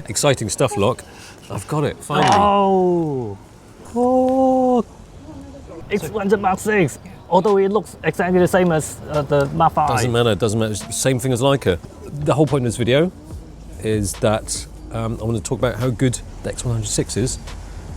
exciting stuff, Locke. I've got it, finally. Oh, X100 Mark VI. Although it looks exactly the same as the Mark V. Doesn't matter, doesn't matter. It's the same thing as Leica. The whole point of this video is that I want to talk about how good the X100 VI is,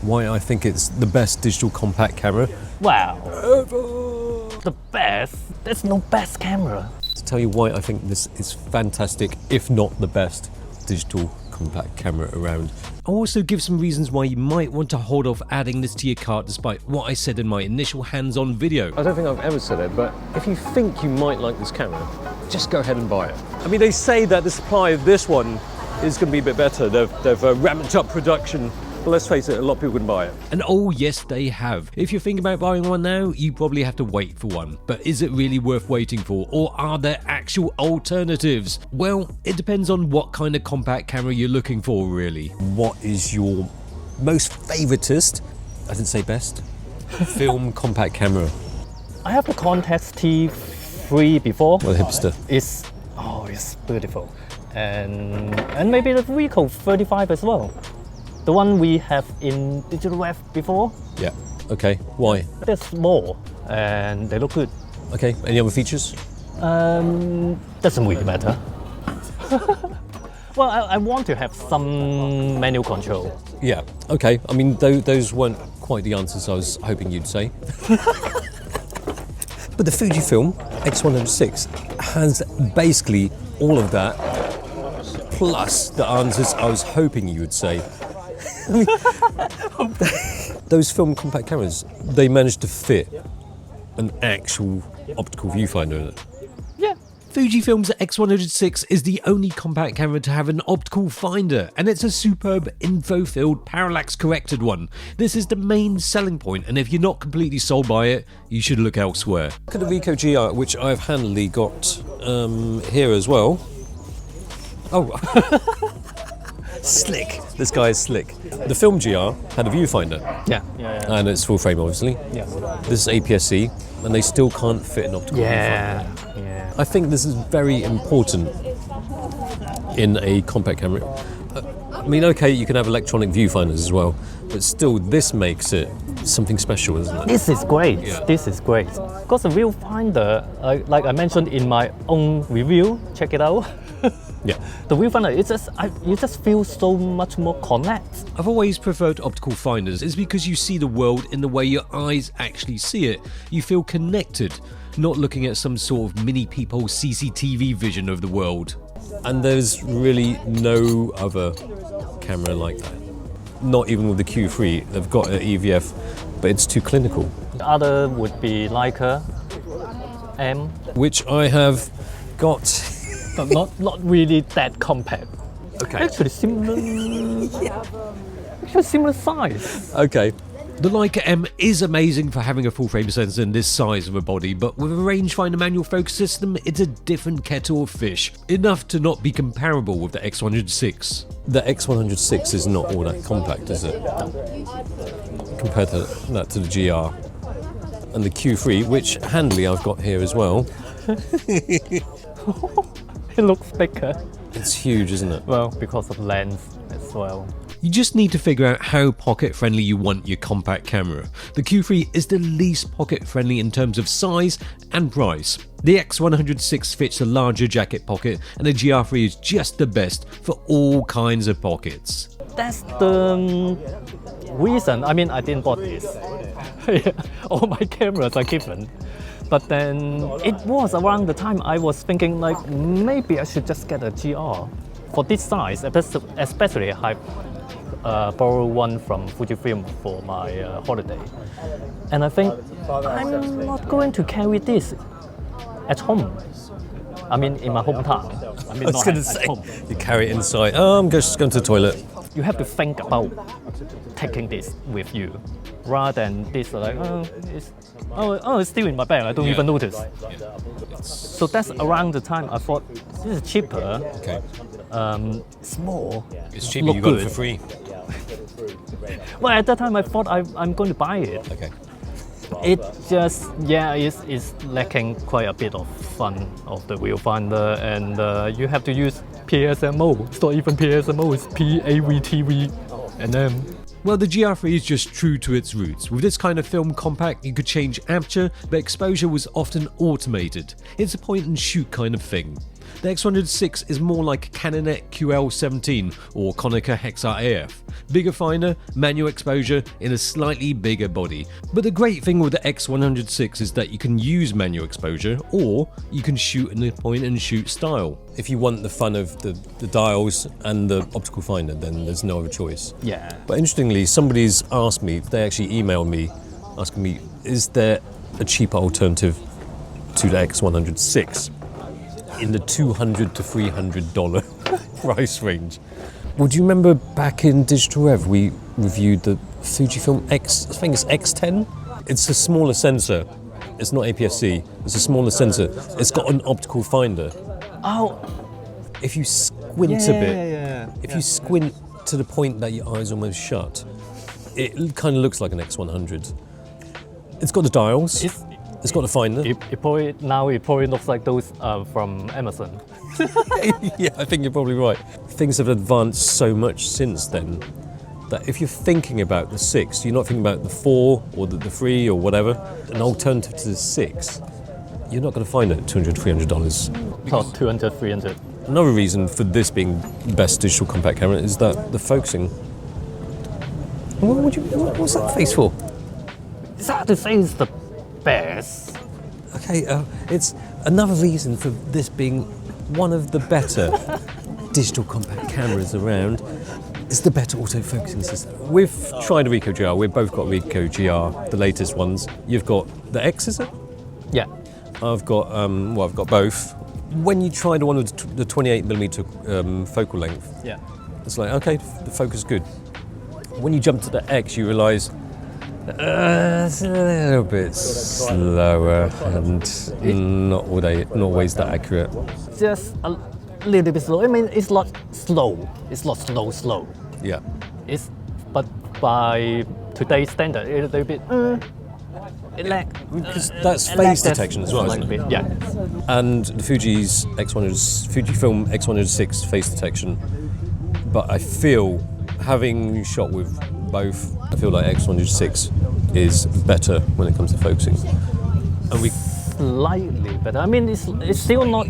why I think it's the best digital compact camera. Wow. Ever. The best? There's no best camera. To tell you why I think this is fantastic, if not the best digital compact camera around. I'll also give some reasons why you might want to hold off adding this to your cart despite what I said in my initial hands-on video. I don't think I've ever said it, but if you think you might like this camera, just go ahead and buy it. I mean, they say that the supply of this one is going to be a bit better. They've ramped up production. But let's face it, a lot of people can buy it. And oh yes, they have. If you're thinking about buying one now, you probably have to wait for one. But is it really worth waiting for? Or are there actual alternatives? Well, it depends on what kind of compact camera you're looking for, really. What is your most favoritist, I didn't say best, film compact camera? I have the Contax T3 before. Well, the hipster. It's beautiful. And maybe the Ricoh 35 as well. The one we have in digital web before. Yeah, okay, why? They're small and they look good. Okay, any other features? Doesn't really matter. Well, I want to have some manual control. Yeah, okay, I mean, those weren't quite the answers I was hoping you'd say. But the Fujifilm X100 VI has basically all of that, plus the answers I was hoping you would say. Those film compact cameras, they managed to fit an actual optical viewfinder in it. Yeah. Fujifilm's X100 VI is the only compact camera to have an optical finder, and it's a superb info-filled parallax corrected one. This is the main selling point, and if you're not completely sold by it, you should look elsewhere. Look at the Ricoh GR, which I've handily got here as well. Oh. Slick. This guy is slick. The Film GR had a viewfinder. Yeah. And it's full frame, obviously. Yeah. This is APS-C, and they still can't fit an optical viewfinder. Yeah. I think this is very important in a compact camera. I mean, okay, you can have electronic viewfinders as well, but still, this makes it something special, isn't it? This is great. Yeah. This is great. Because the viewfinder, like I mentioned in my own review, check it out. Yeah. The viewfinder, you just feel so much more connect. I've always preferred optical finders. It's because you see the world in the way your eyes actually see it. You feel connected, not looking at some sort of mini peephole CCTV vision of the world. And there's really no other camera like that. Not even with the Q3. They've got an EVF, but it's too clinical. The other would be Leica M, which I have got. but not really that compact. Okay. Actually similar size. Okay. The Leica M is amazing for having a full frame sensor in this size of a body, but with a rangefinder manual focus system, it's a different kettle of fish. Enough to not be comparable with the X100 VI. The X100 VI is not all that compact, is it? Compared to that to the GR. And the Q3, which handily I've got here as well. It looks bigger. It's huge, isn't it? Well, because of lens as well. You just need to figure out how pocket-friendly you want your compact camera. The Q3 is the least pocket-friendly in terms of size and price. The X100 VI fits a larger jacket pocket, and the GR3 is just the best for all kinds of pockets. That's the reason. I mean, I didn't bought this. All my cameras are given. But then it was around the time I was thinking like maybe I should just get a GR for this size, especially I borrowed one from Fujifilm for my holiday. And I think I'm not going to carry this at home. I mean, in my hometown. I mean, I was going to say, you carry it inside. Oh, I'm just going to the toilet. You have to think about taking this with you, rather than this like, it's still in my bag, I don't even notice. Yeah. So that's around the time I thought, this is cheaper. Okay. Small. It's cheaper, you got it for free. Well, at that time I thought I'm going to buy it. Okay. It just, it's lacking quite a bit of fun of the viewfinder, and you have to use PSMO. It's not even PSMO, it's PAVTV and M. Well, the GR3 is just true to its roots. With this kind of film compact, you could change aperture, but exposure was often automated. It's a point and shoot kind of thing. The X100 VI is more like Canonet QL17 or Konica Hexa AF. Bigger finder, manual exposure in a slightly bigger body. But the great thing with the X100 VI is that you can use manual exposure or you can shoot in a point and shoot style. If you want the fun of the dials and the optical finder, then there's no other choice. Yeah. But interestingly, somebody's asked me, they actually emailed me asking me, is there a cheaper alternative to the X100 VI? In the $200 to $300 price range. Well, do you remember back in Digital Rev we reviewed the Fujifilm X, I think it's X10? It's a smaller sensor. It's not APS-C, it's a smaller sensor. It's got an optical finder. Oh. If you squint a bit, if you squint to the point that your eyes almost shut, it kind of looks like an X100. It's got the dials. It's got a finder. It probably looks like those from Amazon. Yeah, I think you're probably right. Things have advanced so much since then that if you're thinking about the 6, you're not thinking about the 4 or the 3 or whatever. An alternative to the 6, you're not going to find it at $200, $300. Not 200, 300. Another reason for this being the best digital compact camera is that the focusing. What's that face for? Is that to say it's the best? Okay, it's another reason for this being one of the better digital compact cameras around. It's the better autofocusing system. We've tried a Ricoh GR. We've both got Ricoh GR, the latest ones. You've got the X, is it? Yeah. I've got both. When you try the one with the 28mm focal length, Yeah. it's like, okay, the focus is good. When you jump to the X, you realise it's a little bit slower and not always that accurate. Just a little bit slow. I mean, it's not slow. It's not slow. Yeah. But by today's standard, it's a little bit. It lags. Because that's phase detection as well, isn't it? Yeah. And the Fujifilm X100 VI phase detection. But I feel, having shot with both, I feel like X100 VI is better when it comes to focusing. And we slightly better. I mean, it's still not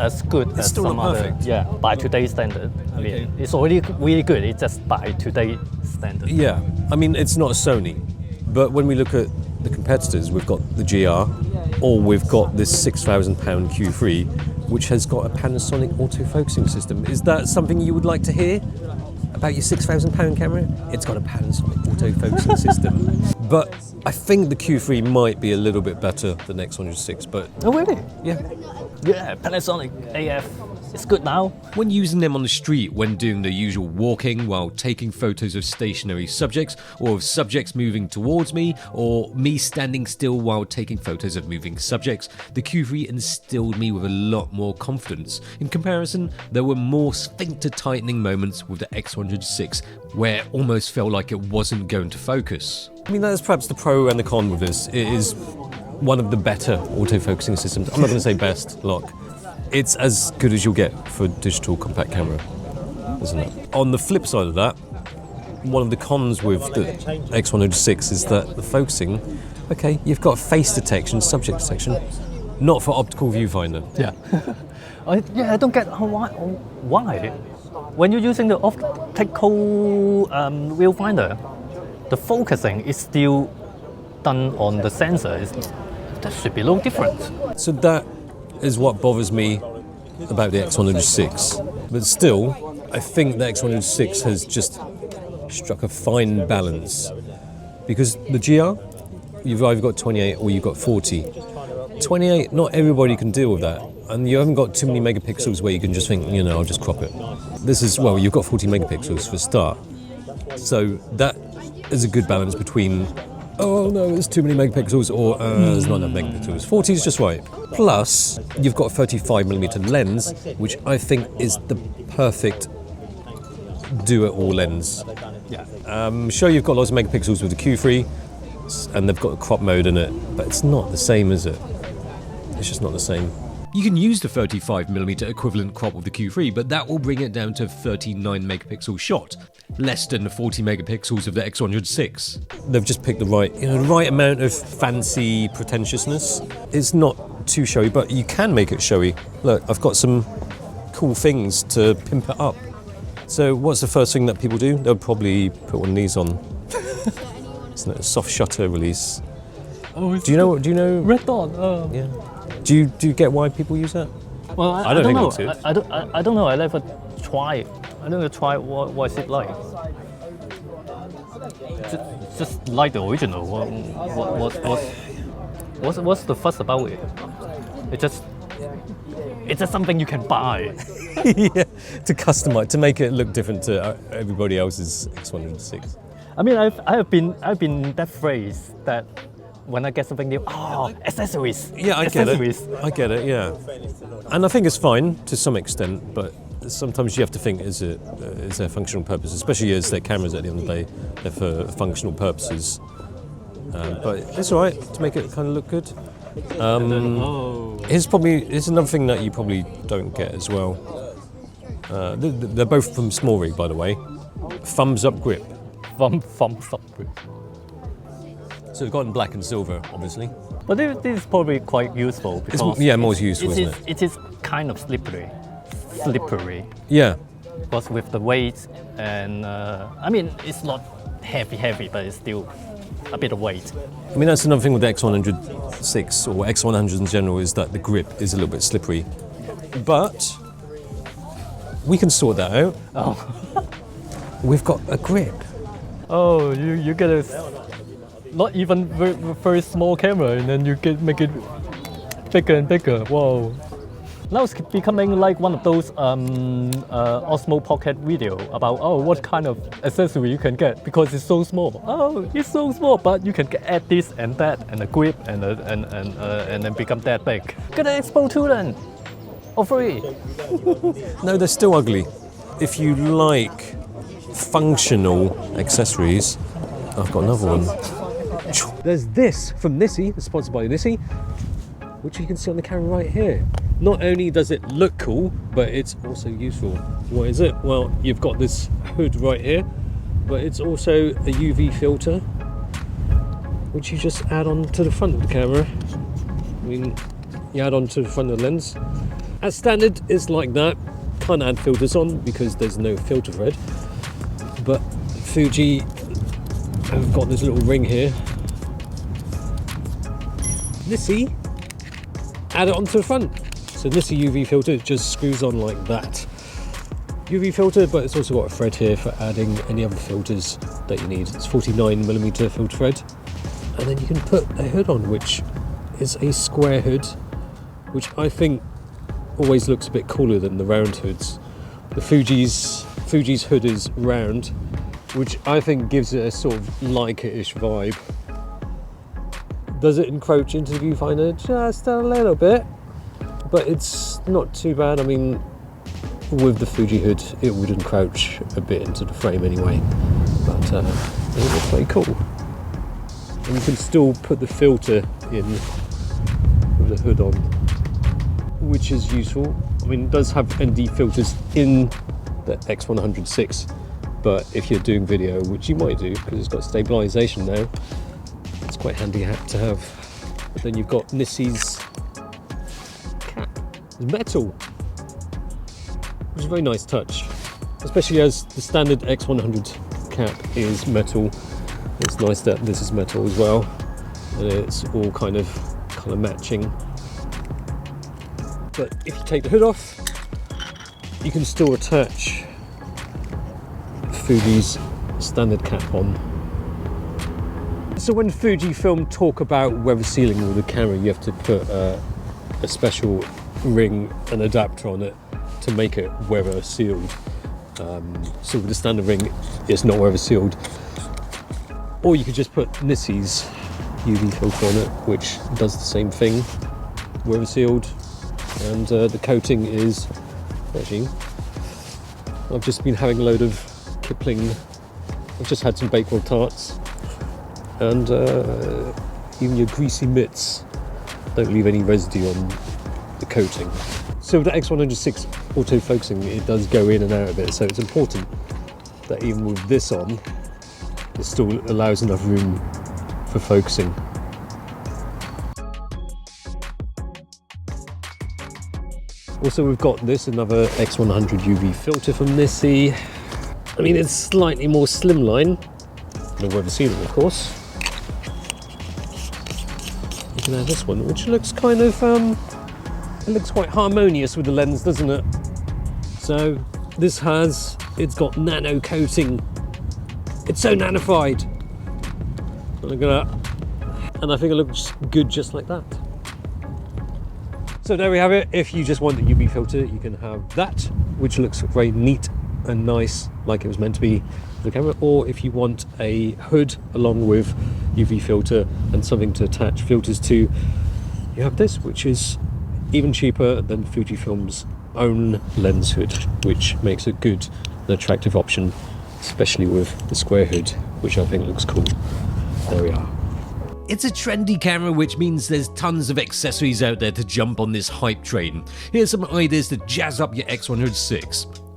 as good as still some not other. perfect. Yeah, by today's standard. I mean, it's already really good. It's just by today's standard. Yeah, I mean, it's not a Sony, but when we look at the competitors, we've got the GR, or we've got this £6,000 Q3, which has got a Panasonic autofocusing system. Is that something you would like to hear about your £6,000 camera? It's got a Panasonic autofocusing system. But I think the Q3 might be a little bit better than X100 VI, but Oh, really? yeah. Yeah, Panasonic AF. It's good now. When using them on the street, when doing the usual walking while taking photos of stationary subjects, or of subjects moving towards me, or me standing still while taking photos of moving subjects, the Q3 instilled me with a lot more confidence. In comparison, there were more sphincter tightening moments with the X100 VI, where it almost felt like it wasn't going to focus. I mean, that's perhaps the pro and the con with this. It is one of the better autofocusing systems. I'm not going to say best, look. It's as good as you'll get for a digital compact camera, isn't it? On the flip side of that, one of the cons with the X100 VI is that the focusing, okay, you've got face detection, subject detection, not for optical viewfinder. Yeah. I don't get why. When you're using the optical viewfinder, the focusing is still done on the sensor. That should be a little different. So that is what bothers me about the X100 VI. But still, I think the X100 VI has just struck a fine balance. Because the GR, you've either got 28 or you've got 40. 28, not everybody can deal with that. And you haven't got too many megapixels where you can just think, I'll just crop it. This is, well, you've got 40 megapixels for a start. So that is a good balance between, oh no, there's too many megapixels, or there's not enough megapixels. 40 is just right. Plus, you've got a 35mm lens, which I think is the perfect do-it-all lens. Yeah. Sure, you've got lots of megapixels with the Q3, and they've got a crop mode in it, but it's not the same, is it? It's just not the same. You can use the 35mm equivalent crop of the Q3, but that will bring it down to 39 megapixel shot, less than the 40 megapixels of the X100 VI. They've just picked the right amount of fancy pretentiousness. It's not too showy, but you can make it showy. Look, I've got some cool things to pimp it up. So what's the first thing that people do? They'll probably put one of these on. Isn't it a soft shutter release? Oh, Do you know? red dot. Yeah. Do you get why people use that? Well, I don't think know. it's it. I don't know. I never tried. I never tried what's it like. Just like the original. What's the fuss about it? It's just something you can buy. Yeah, to customize, to make it look different to everybody else's X100 VI. I mean, I've been that phrase that when I get something new, accessories. Yeah, I get it. Yeah, and I think it's fine to some extent, but sometimes you have to think: is there functional purpose? Especially as they're cameras at the end of the day, they're for functional purposes. But it's all right to make it kind of look good. Here's another thing that you probably don't get as well. They're both from Small Rig, by the way. Thumbs up grip. Thumbs up grip. So we've got in black and silver, obviously. But this is probably quite useful because more useful, isn't it? It is kind of slippery. Yeah. Because with the weight and I mean it's not heavy, but it's still a bit of weight. I mean that's another thing with the X100 VI or X100 in general is that the grip is a little bit slippery. But we can sort that out. Oh. We've got a grip. Oh, you get a not even very small camera, and then you make it bigger and bigger. Whoa! Now it's becoming like one of those Osmo Pocket video about what kind of accessory you can get because it's so small. Oh, it's so small, but you can add this and that and a grip and then become that big. Get an Expo 2 then, or 3. No, they're still ugly. If you like functional accessories, I've got another one. There's this from Nisi, it's sponsored by Nisi, which you can see on the camera right here. Not only does it look cool, but it's also useful. What is it? Well, you've got this hood right here, but it's also a UV filter, which you just add on to the front of the camera. I mean, you add on to the front of the lens. As standard, it's like that. Can't add filters on because there's no filter thread. But Fuji have got this little ring here. Nisi, add it onto the front. So Nisi UV filter just screws on like that. UV filter, but it's also got a thread here for adding any other filters that you need. It's 49mm filter thread. And then you can put a hood on, which is a square hood, which I think always looks a bit cooler than the round hoods. The Fuji's hood is round, which I think gives it a sort of Leica-ish vibe. Does it encroach into the viewfinder? Just a little bit, but it's not too bad. I mean, with the Fuji hood, it would encroach a bit into the frame anyway, but it looks very cool. And you can still put the filter in with the hood on, which is useful. I mean, it does have ND filters in the X100 VI, but if you're doing video, which you might do because it's got stabilization now, it's quite handy to have. But then you've got Nisi's cap. It's metal, which is a very nice touch, especially as the standard X100 cap is metal. It's nice that this is metal as well, and it's all kind of colour matching. But if you take the hood off, you can still attach Fuji's standard cap on. So when Fujifilm talk about weather sealing with the camera, you have to put a special ring and adapter on it to make it weather sealed. So with the standard ring, it's not weather sealed. Or you could just put Nisi's UV filter on it, which does the same thing, weather sealed. And the coating is, actually, I've just been having a load of Kipling. I've just had some Bakewell tarts, and even your greasy mitts don't leave any residue on the coating. So with the X100 VI autofocusing, it does go in and out a bit, so it's important that even with this on, it still allows enough room for focusing. Also, we've got this, another X100 UV filter from Nisi. I mean, it's slightly more slimline than we've seen it, of course. You can have this one, which looks kind of, it looks quite harmonious with the lens, doesn't it? So this it's got nano coating. It's so nanified. Look at that. And I think it looks good just like that. So there we have it. If you just want the UV filter, you can have that, which looks very neat and nice, like it was meant to be for the camera. Or if you want a hood along with UV filter and something to attach filters to, you have this, which is even cheaper than Fujifilm's own lens hood, which makes a good and attractive option, especially with the square hood, which I think looks cool. There we are. It's a trendy camera, which means there's tons of accessories out there to jump on this hype train. Here's some ideas to jazz up your X100 VI.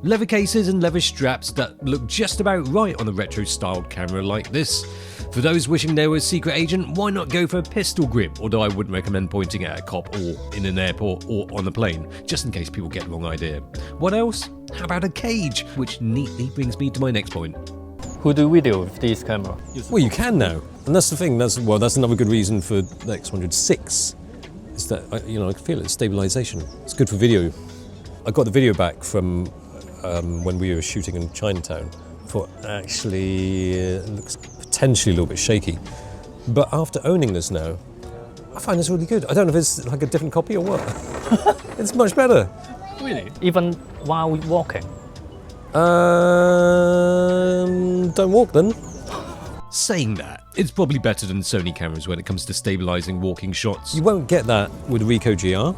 Leather cases and leather straps that look just about right on a retro-styled camera like this. For those wishing they were a secret agent, why not go for a pistol grip, although I wouldn't recommend pointing at a cop or in an airport or on a plane, just in case people get the wrong idea. What else? How about a cage? Which neatly brings me to my next point. Who do video with this camera? Well, you can now, and that's the thing. That's another good reason for the X100 VI, is that I can feel it, stabilization. It's good for video. I got the video back from when we were shooting in Chinatown. I thought actually it looks potentially a little bit shaky, but after owning this now, I find this really good. I don't know if it's like a different copy or what. It's much better. Really? Even while walking? Don't walk then. Saying that, it's probably better than Sony cameras when it comes to stabilizing walking shots. You won't get that with the Ricoh GR.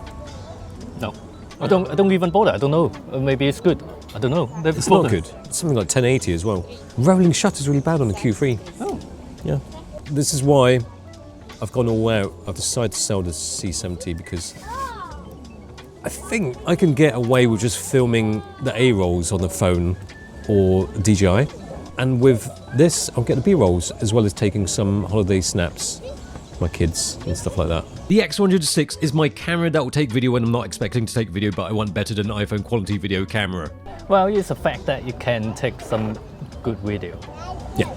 No. I don't even bother. I don't know. Maybe it's good. I don't know. It's not good. It's something like 1080 as well. Rolling shutter's really bad on the Q3. Oh. Yeah. This is why I've gone all out. I've decided to sell the C70 because I think I can get away with just filming the A-rolls on the phone or DJI. And with this, I'll get the B-rolls as well as taking some holiday snaps with my kids and stuff like that. The X100 VI is my camera that will take video when I'm not expecting to take video, but I want better than iPhone quality video camera. Well, it's a fact that you can take some good video. Yeah.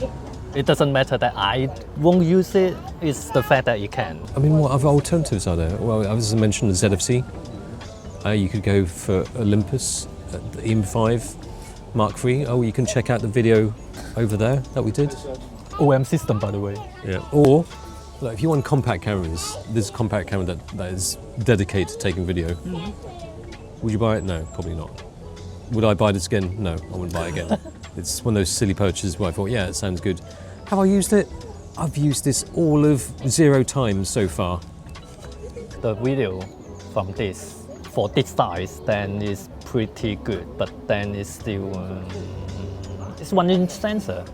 It doesn't matter that I won't use it, it's the fact that you can. I mean, what other alternatives are there? Well, as I mentioned, the ZFC. You could go for Olympus, the EM5 Mark III. Oh, you can check out the video over there that we did. OM system, by the way. Yeah. Or, look, if you want compact cameras, this is a compact camera that is dedicated to taking video. Mm-hmm. Would you buy it? No, probably not. Would I buy this again? No, I wouldn't buy it again. It's one of those silly purchases where I thought, yeah, it sounds good. Have I used it? I've used this all of 0 times so far. The video from this, for this size, then is pretty good, but then it's still, it's 1-inch sensor.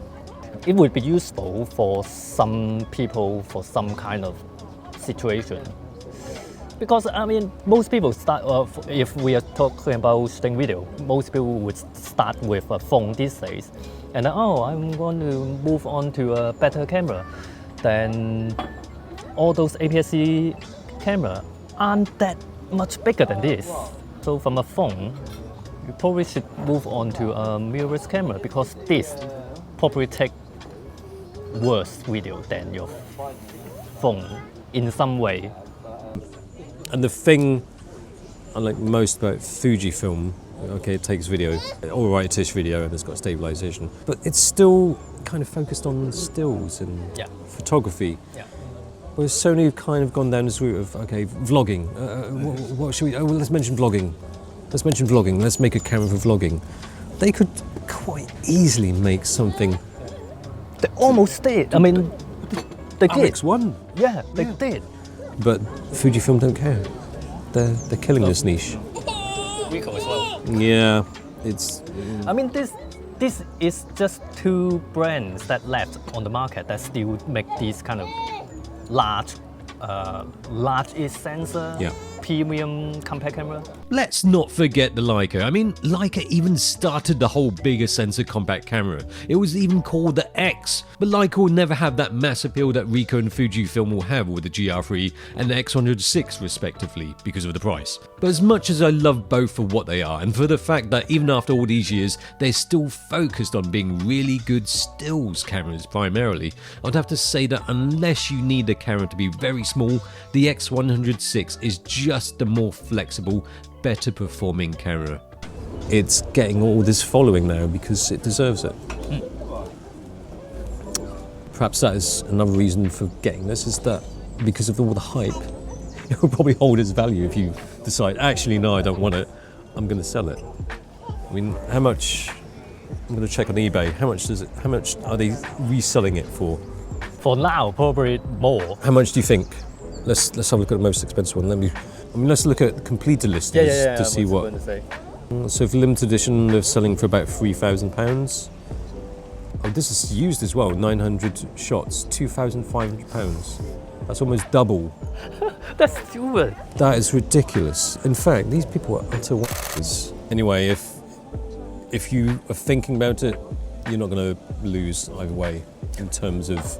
It would be useful for some people for some kind of situation. Because, I mean, most people start, if we are talking about shooting video, most people would start with a phone these days. And then, oh, I'm going to move on to a better camera. Then all those APS-C camera aren't that much bigger than this. So from a phone, you probably should move on to a mirrorless camera because this probably take worse video than your phone in some way. And the thing, unlike most about Fujifilm, okay, it takes video, all right-ish video, and it's got stabilization, but it's still kind of focused on stills and photography. Yeah. Whereas Sony have kind of gone down this route of, okay, vlogging. What should we? Oh, well, let's mention vlogging. Let's make a camera for vlogging. They could quite easily make something. They almost did. I mean, they did. X1. Yeah, they did. But Fujifilm don't care. They're killing this niche. Ricoh as well. Yeah, it's. I mean, this is just 2 brands that left on the market that still make these kind of large-ish sensor, premium compact camera. Let's not forget the Leica. I mean, Leica even started the whole bigger sensor compact camera. It was even called the X. But Leica will never have that mass appeal that Ricoh and Fujifilm will have with the GR3 and the X100 VI respectively because of the price. But as much as I love both for what they are and for the fact that even after all these years they're still focused on being really good stills cameras primarily, I'd have to say that unless you need the camera to be very small, the X100 VI is just the more flexible, better performing camera. It's getting all this following now because it deserves it. Perhaps that is another reason for getting this, is that because of all the hype, it will probably hold its value if you decide, actually no, I don't want it, I'm going to sell it. I mean, how much, I'm going to check on eBay, how much are they reselling it for? For now, probably more. How much do you think? Let's have a look at the most expensive one. Let's look at the completed listings to see what. So for limited edition, they're selling for about £3,000. Oh, this is used as well. 900 shots, £2,500. That's almost double. That's stupid. That is ridiculous. In fact, these people are utter wankers. Anyway, if you are thinking about it, you're not going to lose either way in terms of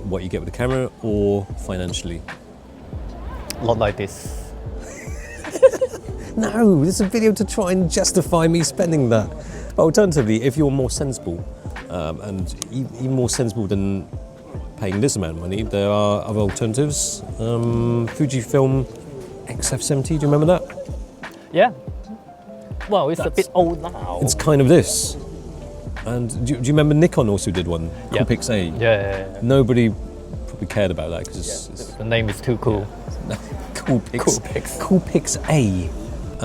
what you get with the camera or financially. Not like this. No, this is a video to try and justify me spending that. Alternatively, if you're more sensible, and even more sensible than paying this amount of money, there are other alternatives. Fujifilm XF70, do you remember that? Yeah. Well, it's a bit old now. It's kind of this. And do you remember Nikon also did one? Yeah. Coolpix A. Yeah. Nobody probably cared about that because the name is too cool. Coolpix A.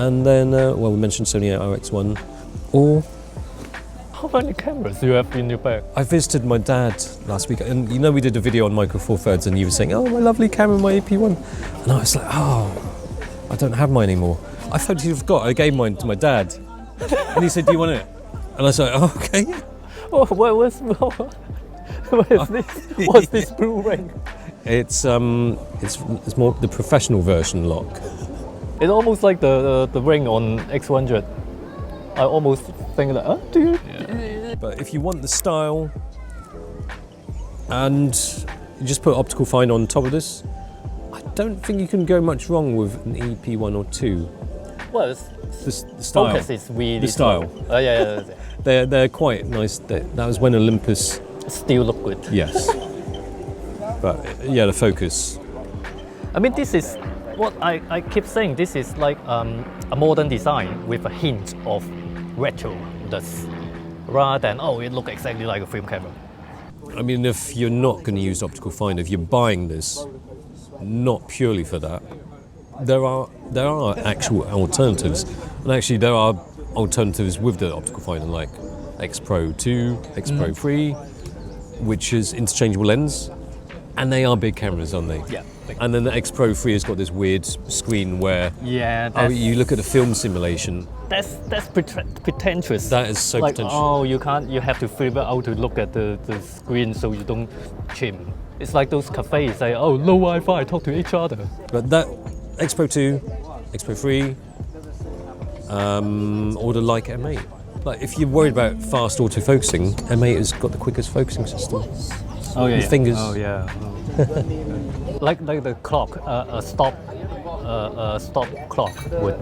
And then, we mentioned Sony RX1. Or How many cameras do you have in your bag? I visited my dad last week, and we did a video on Micro Four Thirds, and you were saying, "Oh, my lovely camera, my AP1," and I was like, "Oh, I don't have mine anymore." I thought you'd forgot. I gave mine to my dad, and he said, "Do you want it?" And I was like, "Oh, okay." Oh, what is this? What's this blue ring? It's more the professional version lock. It's almost like the ring on X100. I almost think that, do you? Yeah. But if you want the style and you just put Optical Finder on top of this, I don't think you can go much wrong with an EP1 or 2. Well, The style. focus is really The style. Yeah. They're quite nice. That was when Olympus. Still look good. Yes. But yeah, the focus. I mean, this is what I keep saying. This is like a modern design with a hint of retro-ness, rather than, it looks exactly like a film camera. I mean, if you're not going to use Optical Finder, if you're buying this, not purely for that, there are actual alternatives. And actually, there are alternatives with the Optical Finder, like X Pro 2, X Pro 3, which is interchangeable lens. And they are big cameras, aren't they? Yeah. And then the X Pro 3 has got this weird screen where you look at the film simulation. That's pretentious. That is so like, pretentious. you can't. You have to flip it out to look at the screen so you don't chim. It's like those cafes say, "Oh, no Wi-Fi, talk to each other." But that X Pro 2, X Pro 3, or the Leica M8. Like, if you're worried about fast autofocusing, M8 has got the quickest focusing system. Oh yeah. With fingers. Oh yeah. like the clock, a stop clock would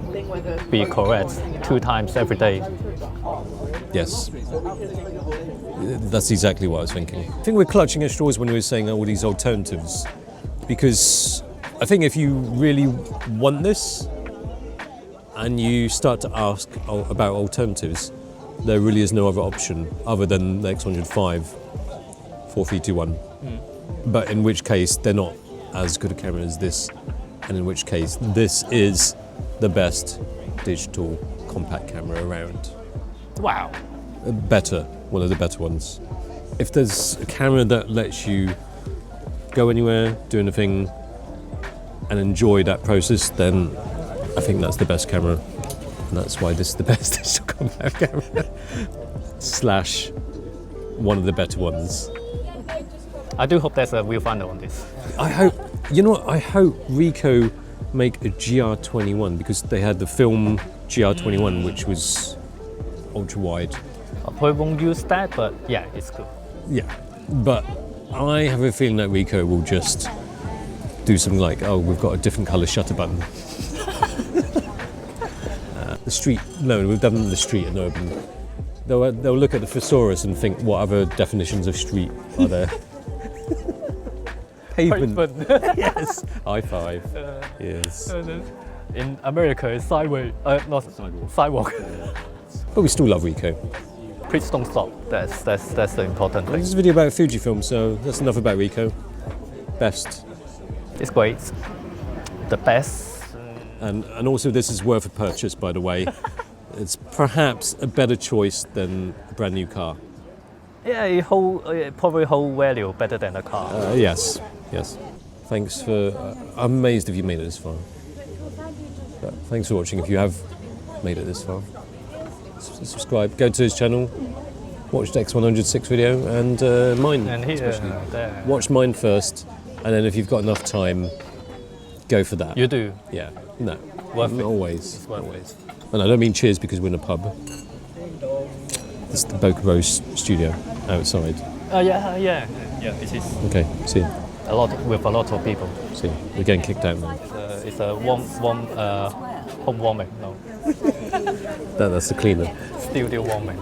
be correct 2 times every day. Yes. That's exactly what I was thinking. I think we're clutching at straws when we were saying all these alternatives, because I think if you really want this and you start to ask about alternatives, there really is no other option other than the X100 V 4321. But in which case they're not as good a camera as this, and in which case this is the best digital compact camera around. Wow. One of the better ones. If there's a camera that lets you go anywhere, do anything, and enjoy that process, then I think that's the best camera. And that's why this is the best digital compact camera. / one of the better ones. I do hope there's a viewfinder on this. I hope Ricoh make a GR21 because they had the film GR21, which was ultra wide. I probably won't use that, but yeah, it's good. Yeah, but I have a feeling that Ricoh will just do something like, oh, we've got a different colour shutter button. The street, no, we've done the street and urban. They'll look at the thesaurus and think, what other definitions of street are there? Pavement. Yes. High five. Yes. In America, it's sideways, not sidewalk. But we still love Ricoh. Please don't stop. That's the important thing. This is a video about Fujifilm, so that's enough about Ricoh. Best. It's great. The best. And also this is worth a purchase, by the way. It's perhaps a better choice than a brand new car. Yeah, it probably hold value better than a car. Yes. Thanks for... I'm amazed if you made it this far. But thanks for watching if you have made it this far. Subscribe, go to his channel, watch the X100 VI video and mine. And here, there. Watch mine first, and then if you've got enough time, go for that. You do? Yeah. No. Worth it. Always. It's worth Always. And I don't mean cheers because we're in a pub. It's the Boca Rose studio outside. Yeah, it is. Okay, see you. With a lot of people. See you. We're getting kicked out now. It's a home warming. No. That's the cleaner. Studio warming.